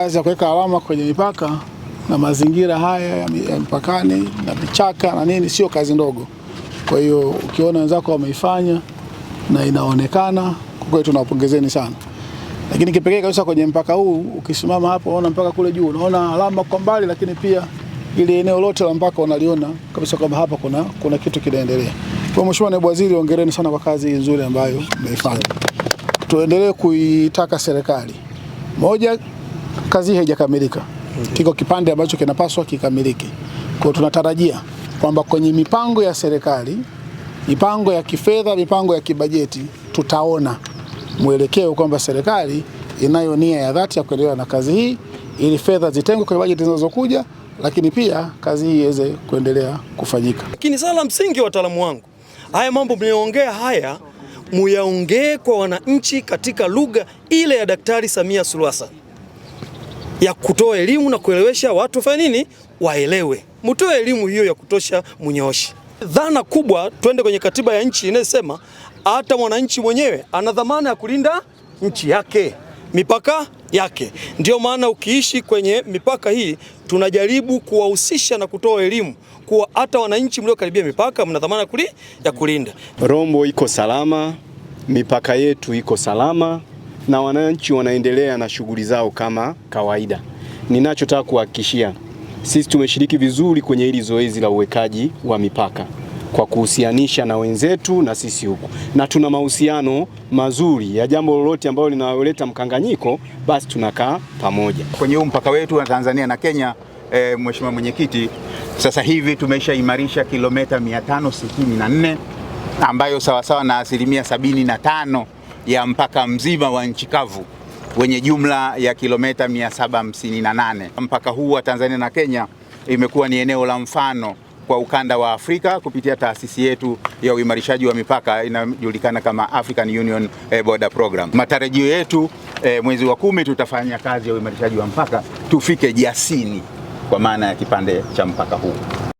Kazi ya kuweka alama kwenye mipaka na mazingira haya ya mpakani na vichaka na nini sio kazi ndogo. Kwa hiyo ukiona wenzako wameifanya na inaonekana, kwa kweli tunawapongezeni sana. Lakini kipekee kabisa kwenye mpaka huu, ukisimama hapo unaona mpaka kule juu, unaona alama kwa mbali, lakini pia ile eneo lote la mpaka unaliona kabisa kwamba hapa kuna kitu kinaendelea. Kwa Mheshimiwa Naibu Waziri, hongereni sana kwa kazi nzuri ambayo mmeifanya. Tuendelee kuitaka serikali. Moja, kazi haijakamilika. Kiko kipande ambacho kinapaswa kikamilike. Kwa tunatarajia kwamba kwenye mipango ya serikali, mipango ya kifedha, mipango ya kibajeti, tutaona mwelekeo kwamba serikali inayo nia ya dhati ya kuendelea na kazi hii ili fedha zitengwe kwa bajeti zinazokuja, lakini pia kazi hii iweze kuendelea kufanyika. Lakini sala la msingi, wataalamu wangu, haya mambo mnayoongea haya muyaongee kwa wananchi katika lugha ile ya Daktari Samia Suluhu Hassan ya kutoa elimu na kuelewesha watu wafanye nini, waelewe. Mtoe elimu hiyo ya kutosha, munyooshe. Dhana kubwa, twende kwenye katiba ya nchi inayosema hata mwananchi mwenyewe ana dhamana ya kulinda nchi yake, mipaka yake. Ndio maana ukiishi kwenye mipaka hii tunajaribu kuwahusisha na kutoa elimu kuwa hata wananchi mliokaribia mipaka mna dhamana ya kulinda. Rombo iko salama, mipaka yetu iko salama na wananchi wanaendelea na shughuli zao kama kawaida. Ninachotaka kuhakikishia, sisi tumeshiriki vizuri kwenye hili zoezi la uwekaji wa mipaka kwa kuhusianisha na wenzetu na sisi huku, na tuna mahusiano mazuri ya jambo lolote ambalo linaloleta mkanganyiko, basi tunakaa pamoja. Kwenye mpaka wetu wa Tanzania na Kenya, Mheshimiwa Mwenyekiti, sasa hivi tumeshaimarisha kilomita 564 ambayo sawasawa na 75% ya mpaka mzima wa nchi kavu wenye jumla ya kilomita 758. Mpaka huu wa Tanzania na Kenya imekuwa ni eneo la mfano kwa ukanda wa Afrika kupitia taasisi yetu ya uimarishaji wa mipaka inayojulikana kama African Union Border Program. Matarajio yetu mwezi wa 10 tutafanya kazi ya uimarishaji wa mpaka tufike Jasini kwa maana ya kipande cha mpaka huu.